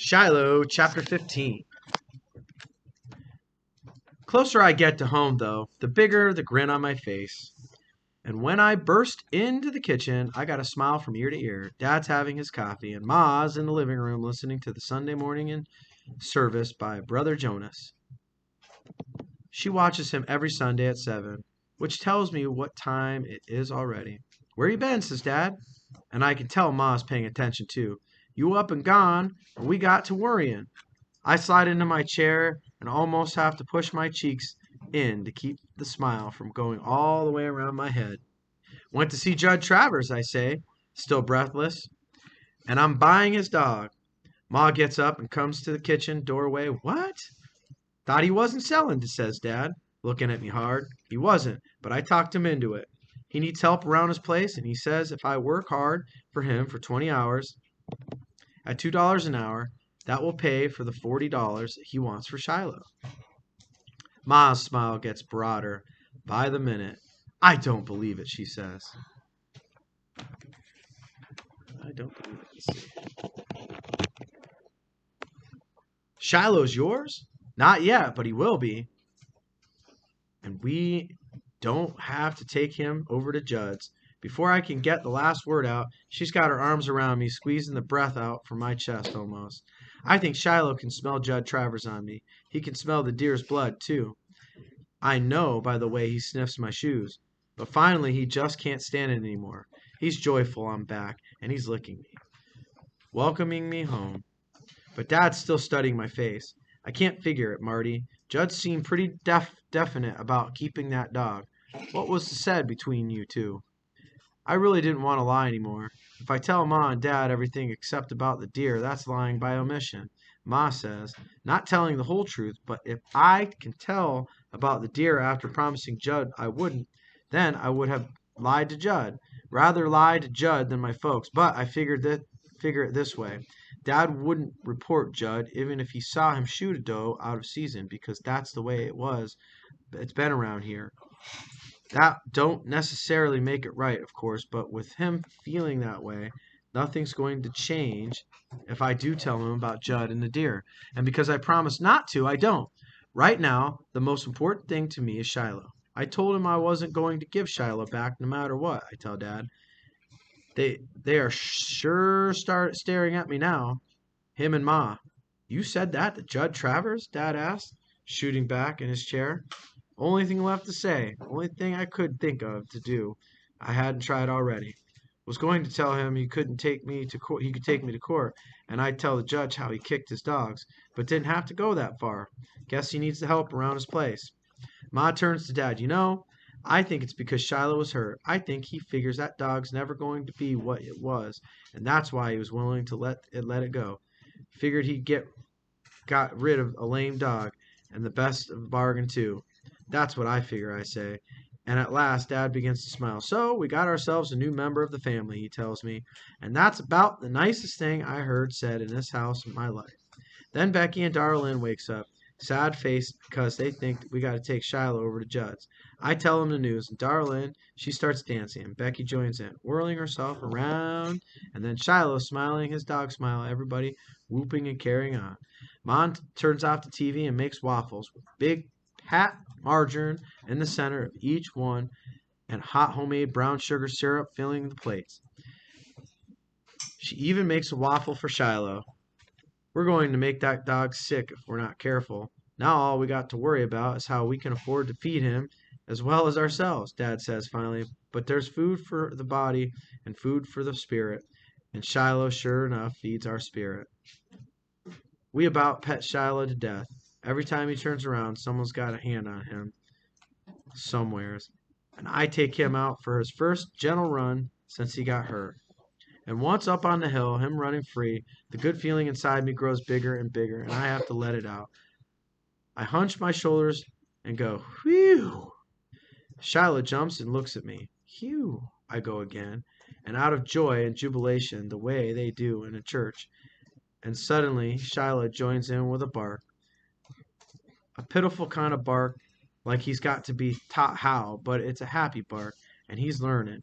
Shiloh Chapter 15. Closer I get to home, though, the bigger the grin on my face. And when I burst into the kitchen, I got a smile from ear to ear. Dad's having his coffee, and Ma's in the living room listening to the Sunday morning in service by Brother Jonas. She watches him every Sunday at 7, which tells me what time it is already. "Where you been?" says Dad. And I can tell Ma's paying attention, too. "You up and gone, and we got to worrying." I slide into my chair and almost have to push my cheeks in to keep the smile from going all the way around my head. "Went to see Judd Travers," I say, still breathless, "and I'm buying his dog." Ma gets up and comes to the kitchen doorway. "What?" "Thought he wasn't selling," says Dad, looking at me hard. "He wasn't, but I talked him into it. He needs help around his place, and he says if I work hard for him for 20 hours at $2 an hour, that will pay for the $40 he wants for Shiloh." Ma's smile gets broader by the minute. "I don't believe it," she says. I don't believe it. Let's see. "Shiloh's yours?" "Not yet, but he will be. And we don't have to take him over to Judd's." Before I can get the last word out, she's got her arms around me, squeezing the breath out from my chest almost. I think Shiloh can smell Judd Travers on me. He can smell the deer's blood, too. I know by the way he sniffs my shoes. But finally he just can't stand it anymore. He's joyful I'm back, and he's licking me, welcoming me home. But Dad's still studying my face. "I can't figure it, Marty. Judd seemed pretty definite about keeping that dog. What was said between you two?" I really didn't want to lie anymore. If I tell Ma and Dad everything except about the deer, that's lying by omission. Ma says, not telling the whole truth, but if I can tell about the deer after promising Judd I wouldn't, then I would have lied to Judd. Rather lie to Judd than my folks, but I figure it this way. Dad wouldn't report Judd even if he saw him shoot a doe out of season, because that's the way it's been around here. That don't necessarily make it right, of course, but with him feeling that way, nothing's going to change if I do tell him about Judd and the deer. And because I promised not to, I don't. Right now, the most important thing to me is Shiloh. I told him I wasn't going to give Shiloh back no matter what, I tell Dad. They are sure staring at me now, him and Ma. "You said that to Judd Travers?" Dad asked, shooting back in his chair. Only thing left to say, only thing I could think of to do I hadn't tried already. Was going to tell him he could take me to court, and I'd tell the judge how he kicked his dogs, but didn't have to go that far. Guess he needs the help around his place. Ma turns to Dad. I think it's because Shiloh was hurt. I think he figures that dog's never going to be what it was, and that's why he was willing to let it go. Figured he'd got rid of a lame dog, and the best of the bargain, too. That's what I figure," I say. And at last Dad begins to smile. "So we got ourselves a new member of the family," he tells me. "And that's about the nicest thing I heard said in this house in my life." Then Becky and Darlene wakes up, sad faced because they think we got to take Shiloh over to Judd's. I tell them the news, and Darlene, she starts dancing, and Becky joins in, whirling herself around, and then Shiloh smiling his dog smile, everybody whooping and carrying on. Mom turns off the TV and makes waffles with big pat margarine in the center of each one and hot homemade brown sugar syrup filling the plates. She even makes a waffle for Shiloh. We're going to make that dog sick if we're not careful. Now all we got to worry about is how we can afford to feed him as well as ourselves," Dad says finally. "But there's food for the body and food for the spirit, and Shiloh sure enough feeds our spirit." We about pet Shiloh to death. Every time he turns around, someone's got a hand on him somewheres. And I take him out for his first gentle run since he got hurt. And once up on the hill, him running free, the good feeling inside me grows bigger and bigger, and I have to let it out. I hunch my shoulders and go, "Whew!" Shiloh jumps and looks at me. "Whew!" I go again, and out of joy and jubilation, the way they do in a church. And suddenly Shiloh joins in with a bark. A pitiful kind of bark, like he's got to be taught how, but it's a happy bark, and he's learning.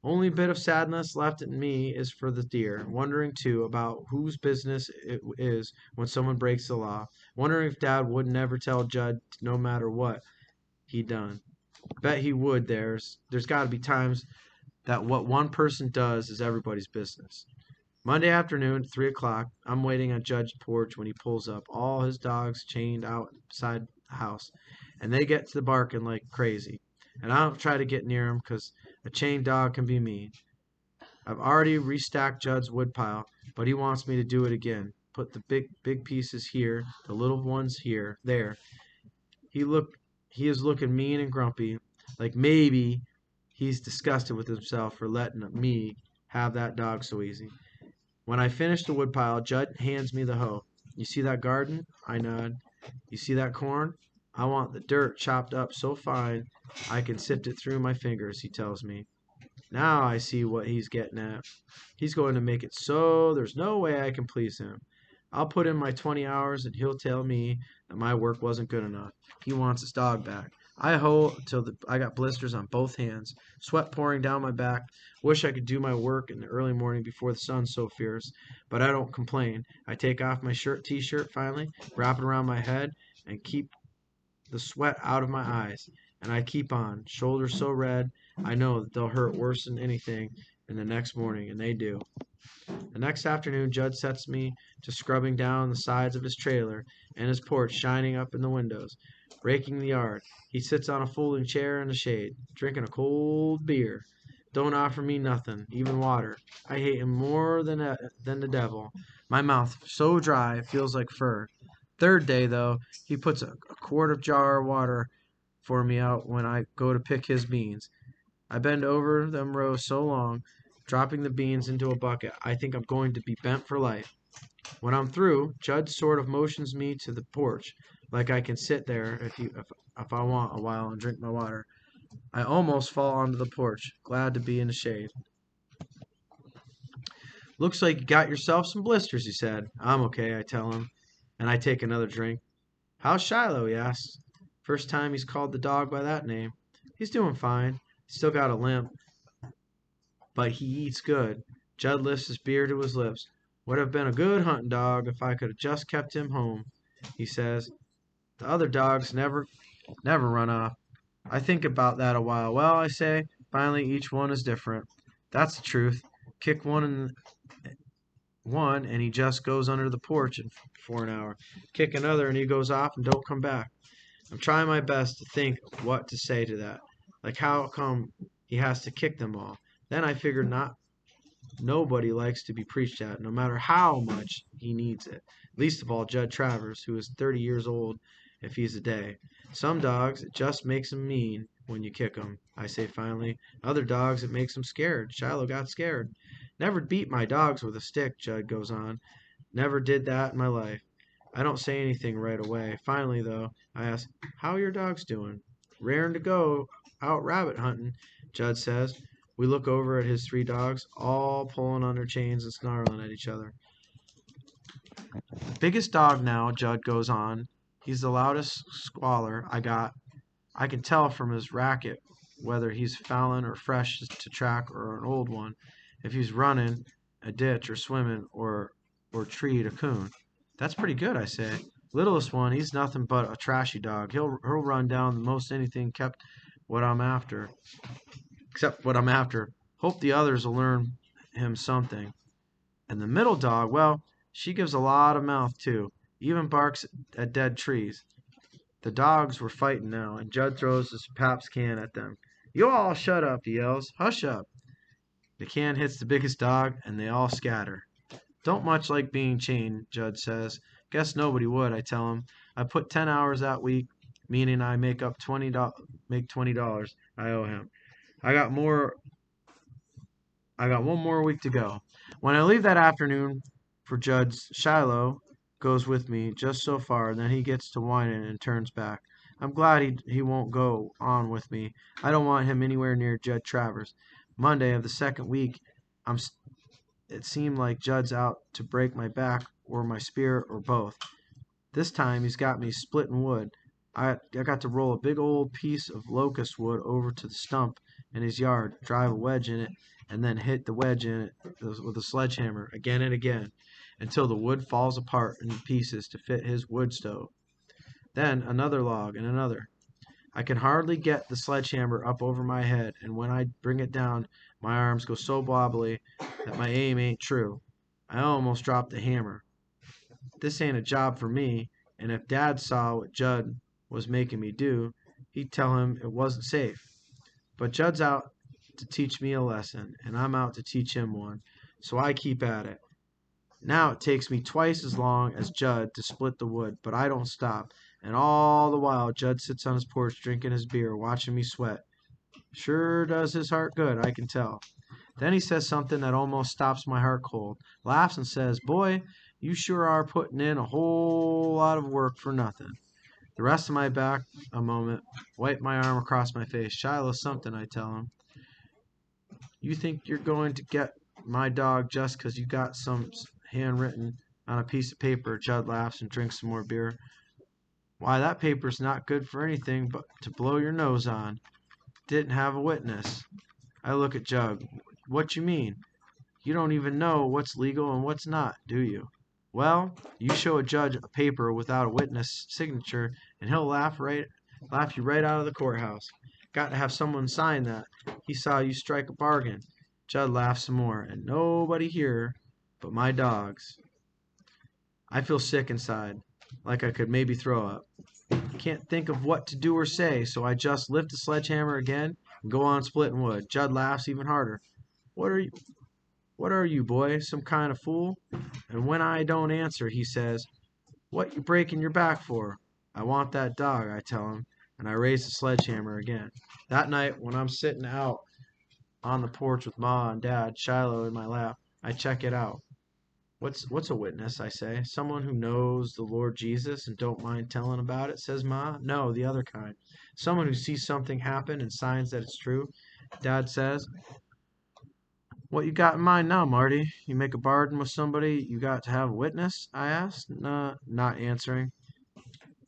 Only bit of sadness left in me is for the deer, wondering too about whose business it is when someone breaks the law, wondering if Dad would never tell Judd no matter what he done. Bet he would. There's got to be times that what one person does is everybody's business. Monday afternoon at 3 o'clock, I'm waiting on Judge's porch when he pulls up, all his dogs chained outside the house, and they get to barking like crazy. And I don't try to get near 'em 'cause a chained dog can be mean. I've already restacked Judd's woodpile, but he wants me to do it again. Put the big pieces here, the little ones here, there. He look he is looking mean and grumpy, like maybe he's disgusted with himself for letting me have that dog so easy. When I finish the woodpile, Judd hands me the hoe. You see that garden? I nod. You see that corn? I want the dirt chopped up so fine I can sift it through my fingers, he tells me. Now I see what he's getting at. He's going to make it so there's no way I can please him. I'll put in my 20 hours and he'll tell me that my work wasn't good enough. He wants his dog back. I hoe till I got blisters on both hands, sweat pouring down my back. Wish I could do my work in the early morning before the sun's so fierce, but I don't complain. I take off my t-shirt finally, wrap it around my head, and keep the sweat out of my eyes. And I keep on, shoulders so red, I know that they'll hurt worse than anything in the next morning, and they do. The next afternoon, Judd sets me to scrubbing down the sides of his trailer and his porch shining up in the windows, raking the yard. He sits on a folding chair in the shade, drinking a cold beer. Don't offer me nothing, even water. I hate him more than the devil. My mouth so dry it feels like fur. Third day, though, he puts a quart of jar of water for me out when I go to pick his beans. I bend over them rows so long, dropping the beans into a bucket, I think I'm going to be bent for life. When I'm through, Judd sort of motions me to the porch, like I can sit there if I want a while and drink my water. I almost fall onto the porch, glad to be in the shade. Looks like you got yourself some blisters, he said. I'm okay, I tell him, and I take another drink. How's Shiloh, he asks. First time he's called the dog by that name. He's doing fine. Still got a limp, but he eats good. Judd lifts his beer to his lips. Would have been a good hunting dog if I could have just kept him home, he says. The other dogs never run off. I think about that a while. Well, I say, finally each one is different. That's the truth. Kick one and he just goes under the porch for an hour. Kick another and he goes off and don't come back. I'm trying my best to think what to say to that. Like how come he has to kick them all? Then I figured nobody likes to be preached at, no matter how much he needs it. Least of all Judd Travers, who is 30 years old if he's a day. Some dogs, it just makes 'em mean when you kick 'em, I say finally. Other dogs, it makes 'em scared. Shiloh got scared. Never beat my dogs with a stick, Judd goes on. Never did that in my life. I don't say anything right away. Finally, though, I ask, how are your dogs doing? Raring to go out rabbit hunting, Judd says. We look over at his 3 dogs, all pulling on their chains and snarling at each other. The biggest dog now, Judd goes on. He's the loudest squaller I got. I can tell from his racket whether he's fouling or fresh to track or an old one, if he's running a ditch or swimming or treed a coon. That's pretty good, I say. Littlest one, he's nothing but a trashy dog. He'll run down most anything except what I'm after. Hope the others will learn him something. And the middle dog, well, she gives a lot of mouth too. Even barks at dead trees. The dogs were fighting now, and Judd throws his Pabst can at them. You all shut up, he yells. Hush up. The can hits the biggest dog, and they all scatter. Don't much like being chained, Judd says. Guess nobody would, I tell him. I put 10 hours that week, meaning I make $20 I owe him. I got one more week to go. When I leave that afternoon for Judd's, Shiloh goes with me just so far, and then he gets to whining and turns back. I'm glad he won't go on with me. I don't want him anywhere near Judd Travers. Monday of the second week, it seemed like Judd's out to break my back or my spirit or both. This time he's got me splitting wood. I got to roll a big old piece of locust wood over to the stump in his yard, drive a wedge in it, and then hit the wedge in it with a sledgehammer again and again until the wood falls apart in pieces to fit his wood stove. Then another log and another. I can hardly get the sledgehammer up over my head, and when I bring it down, my arms go so wobbly that my aim ain't true. I almost drop the hammer. This ain't a job for me, and if Dad saw what Judd was making me do, he'd tell him it wasn't safe. But Judd's out to teach me a lesson, and I'm out to teach him one, so I keep at it. Now it takes me twice as long as Judd to split the wood, but I don't stop, and all the while Judd sits on his porch drinking his beer, watching me sweat. Sure does his heart good, I can tell. Then he says something that almost stops my heart cold, laughs and says, "Boy, you sure are putting in a whole lot of work for nothing." The rest of my back a moment, wipe my arm across my face. "Shiloh something," I tell him. "You think you're going to get my dog just 'cause you got some handwritten on a piece of paper?" Judd laughs and drinks some more beer. "Why, that paper's not good for anything but to blow your nose on. Didn't have a witness." I look at Judd. "What you mean? You don't even know what's legal and what's not, do you?" "Well, you show a judge a paper without a witness signature, and he'll laugh you right out of the courthouse. Got to have someone sign that he saw you strike a bargain." Judd laughs some more, and nobody here but my dogs. I feel sick inside, like I could maybe throw up. Can't think of what to do or say, so I just lift the sledgehammer again and go on splitting wood. Judd laughs even harder. What are you, boy, some kind of fool?" And when I don't answer, he says, "What you breaking your back for?" "I want that dog," I tell him, and I raise the sledgehammer again. That night, when I'm sitting out on the porch with Ma and Dad, Shiloh in my lap, I check it out. What's a witness?" I say. "Someone who knows the Lord Jesus and don't mind telling about it," says Ma. "No, the other kind. Someone who sees something happen and signs that it's true," Dad says. "What you got in mind now, Marty? You make a bargain with somebody, you got to have a witness?" I asked, not answering.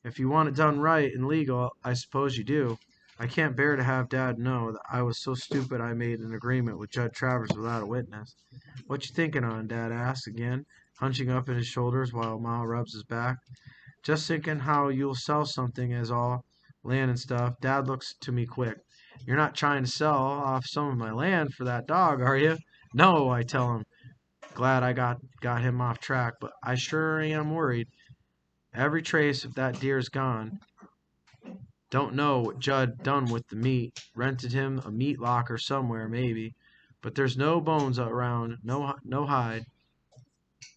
"If you want it done right and legal, I suppose you do. I can't bear to have Dad know that I was so stupid I made an agreement with Judd Travers without a witness." "What you thinking on?" Dad asks again, hunching up in his shoulders while Ma rubs his back. "Just thinking how you'll sell something as all, land and stuff." Dad looks to me quick. "You're not trying to sell off some of my land for that dog, are you?" "No," I tell him, glad I got him off track, "but I sure am worried. Every trace of that deer's gone. Don't know what Judd done with the meat. Rented him a meat locker somewhere, maybe. But there's no bones around, no hide.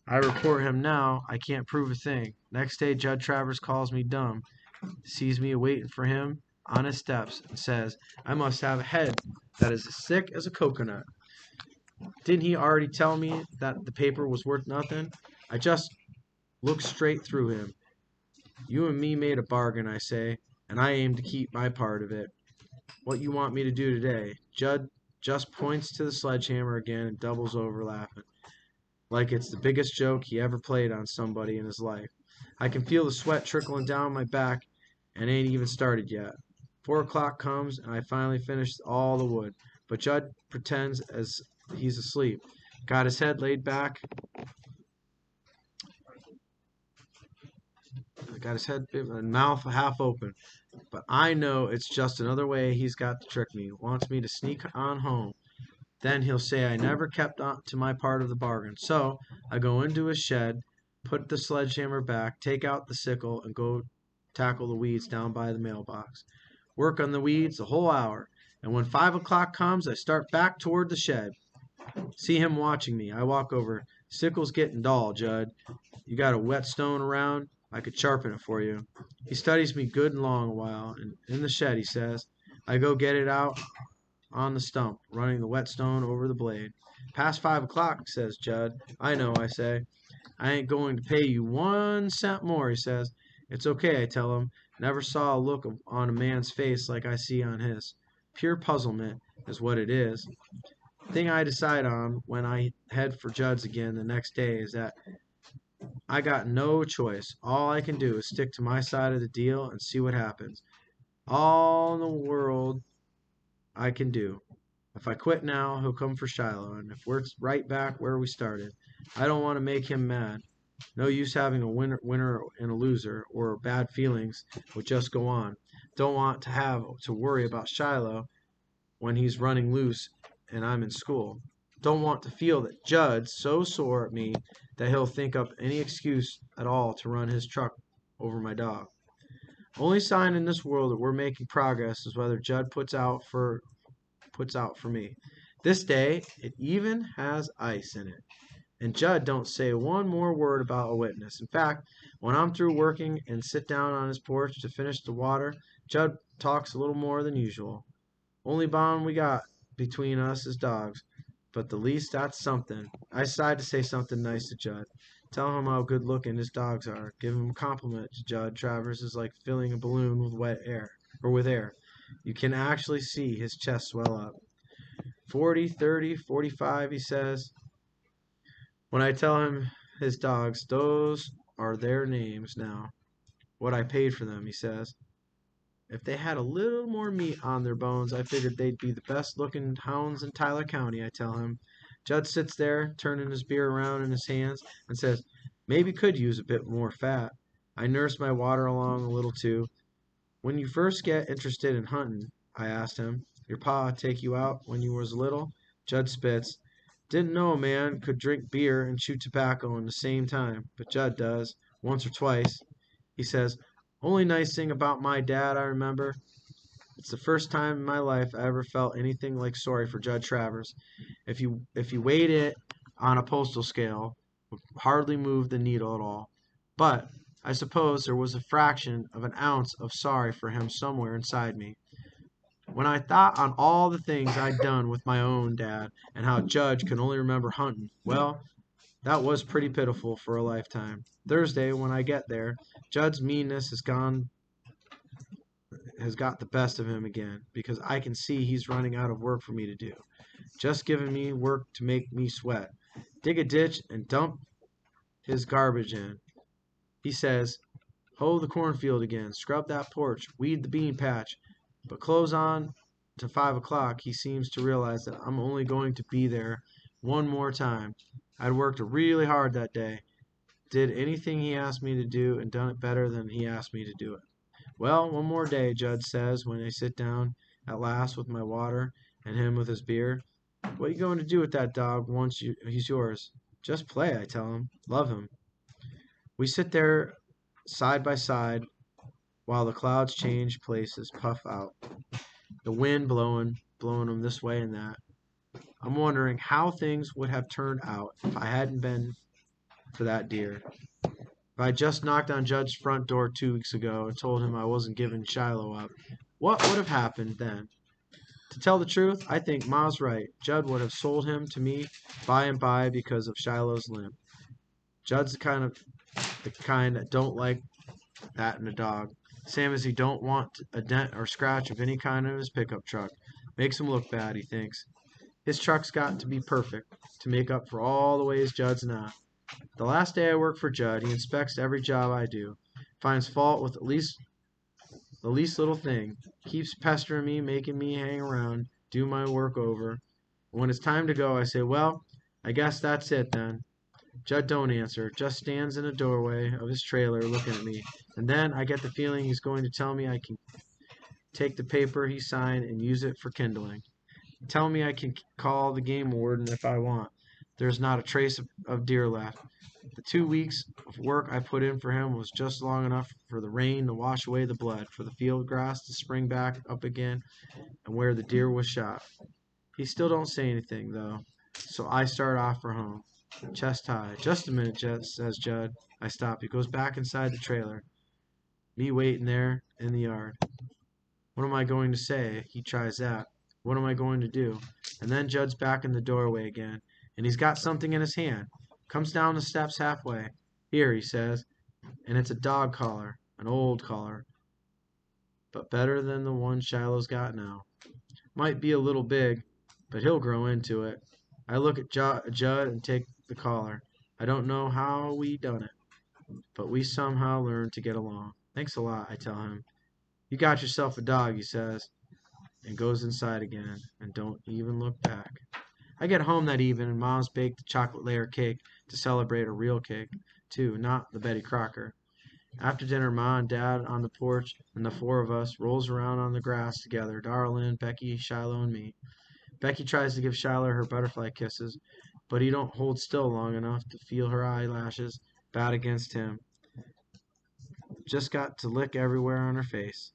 I report him now. I can't prove a thing." Next day, Judd Travers calls me dumb, sees me waiting for him on his steps, and says I must have a head that is as thick as a coconut. Didn't he already tell me that the paper was worth nothing? I just look straight through him. "You and me made a bargain," I say, "and I aim to keep my part of it. What you want me to do today?" Judd just points to the sledgehammer again and doubles over laughing, like it's the biggest joke he ever played on somebody in his life. I can feel the sweat trickling down my back and ain't even started yet. 4 o'clock comes and I finally finish all the wood, but Judd pretends as he's asleep. Got his head laid back, got his head and mouth half open. But I know it's just another way he's got to trick me. Wants me to sneak on home. Then he'll say I never kept on to my part of the bargain. So I go into his shed, put the sledgehammer back, take out the sickle, and go tackle the weeds down by the mailbox. Work on the weeds the whole hour, and when 5 o'clock comes, I start back toward the shed. See him watching me. I walk over. "Sickle's getting dull, Judd. You got a whetstone around? I could sharpen it for you." He studies me good and long a while, and in the shed, he says. I go get it out on the stump, running the whetstone over the blade. "Past 5 o'clock, says Judd. "I know," I say. "I ain't going to pay you 1 cent more," he says. "It's okay," I tell him. Never saw a look on a man's face like I see on his. Pure puzzlement is what it is. Thing I decide on when I head for Judd's again the next day is that I got no choice. All I can do is stick to my side of the deal and see what happens. All in the world I can do. If I quit now, he'll come for Shiloh, and if we're right back where we started, I don't want to make him mad. No use having a winner and a loser, or bad feelings would just go on. Don't want to have to worry about Shiloh when he's running loose and I'm in school. Don't want to feel that Judd's so sore at me that he'll think up any excuse at all to run his truck over my dog. Only sign in this world that we're making progress is whether Judd puts out for me. This day it even has ice in it. And Judd don't say one more word about a witness. In fact, when I'm through working and sit down on his porch to finish the water, Judd talks a little more than usual. Only bond we got between us is dogs, but the least that's something. I decide to say something nice to Judd. Tell him how good looking his dogs are. Give him a compliment to Judd. Travers is like filling a balloon with wet air, or with air. You can actually see his chest swell up. 40, 30, 45, he says. When I tell him his dogs, those are their names now. What I paid for them, he says. If they had a little more meat on their bones, I figured they'd be the best looking hounds in Tyler County, I tell him. Judd sits there, turning his beer around in his hands, and says, maybe could use a bit more fat. I nurse my water along a little too. When you first get interested in hunting, I asked him, your pa take you out when you was little? Judd spits. Didn't know a man could drink beer and chew tobacco in the same time, but Judd does, once or twice. He says, only nice thing about my dad I remember, it's the first time in my life I ever felt anything like sorry for Judd Travers. If you weighed it on a postal scale, would hardly move the needle at all. But I suppose there was a fraction of an ounce of sorry for him somewhere inside me. When I thought on all the things I'd done with my own dad and how Judge could only remember hunting, well, that was pretty pitiful for a lifetime. Thursday, when I get there, Judd's meanness has got the best of him again, because I can see he's running out of work for me to do. Just giving me work to make me sweat. Dig a ditch and dump his garbage in. He says, hoe the cornfield again, scrub that porch, weed the bean patch. But close on to 5 o'clock, he seems to realize that I'm only going to be there one more time. I'd worked really hard that day, did anything he asked me to do, and done it better than he asked me to do it. Well, one more day, Judd says, when I sit down at last with my water and him with his beer. What are you going to do with that dog once he's yours? Just play, I tell him. Love him. We sit there side by side while the clouds change places, puff out. The wind blowing them this way and that. I'm wondering how things would have turned out if I hadn't been for that deer. If I just knocked on Judd's front door 2 weeks ago and told him I wasn't giving Shiloh up, what would have happened then? To tell the truth, I think Ma's right. Judd would have sold him to me by and by because of Shiloh's limp. Judd's the kind that don't like that in a dog. Same as he don't want a dent or scratch of any kind in his pickup truck. Makes him look bad, he thinks. His truck's got to be perfect to make up for all the ways Judd's not. The last day I work for Judd, he inspects every job I do, finds fault with the least little thing, keeps pestering me, making me hang around, do my work over. When it's time to go, I say, well, I guess that's it then. Judd don't answer, just stands in the doorway of his trailer looking at me, and then I get the feeling he's going to tell me I can take the paper he signed and use it for kindling. Tell me I can call the game warden if I want. There's not a trace of deer left. The 2 weeks of work I put in for him was just long enough for the rain to wash away the blood, for the field grass to spring back up again and where the deer was shot. He still don't say anything, though, so I start off for home. Chest high. Just a minute, says Judd. I stop. He goes back inside the trailer. Me waiting there in the yard. What am I going to say? He tries that. What am I going to do? And then Judd's back in the doorway again, and he's got something in his hand. Comes down the steps halfway. Here, he says, and it's a dog collar, an old collar, but better than the one Shiloh's got now. Might be a little big, but he'll grow into it. I look at Judd and take the collar. I don't know how we done it, but we somehow learned to get along. Thanks a lot, I tell him. You got yourself a dog, he says. and goes inside again and don't even look back. I get home that evening and Mom's baked a chocolate layer cake to celebrate a real cake, too, not the Betty Crocker. After dinner, Ma and Dad on the porch and the four of us rolls around on the grass together, Darlin, Becky, Shiloh, and me. Becky tries to give Shiloh her butterfly kisses, but he don't hold still long enough to feel her eyelashes bat against him. Just got to lick everywhere on her face.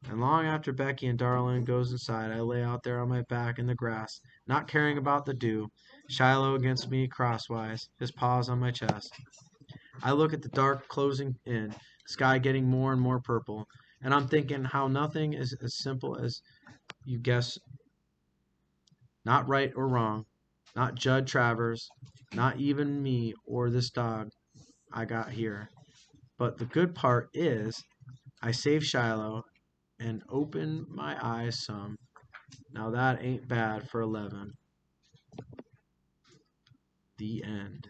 And long after Becky and Darlin goes inside, I lay out there on my back in the grass, not caring about the dew, Shiloh against me crosswise, his paws on my chest. I look at the dark closing in, sky getting more and more purple, and I'm thinking how nothing is as simple as you guess, not right or wrong, not Judd Travers, not even me or this dog I got here. But the good part is I saved Shiloh and opened my eyes some. Now that ain't bad for 11. The end.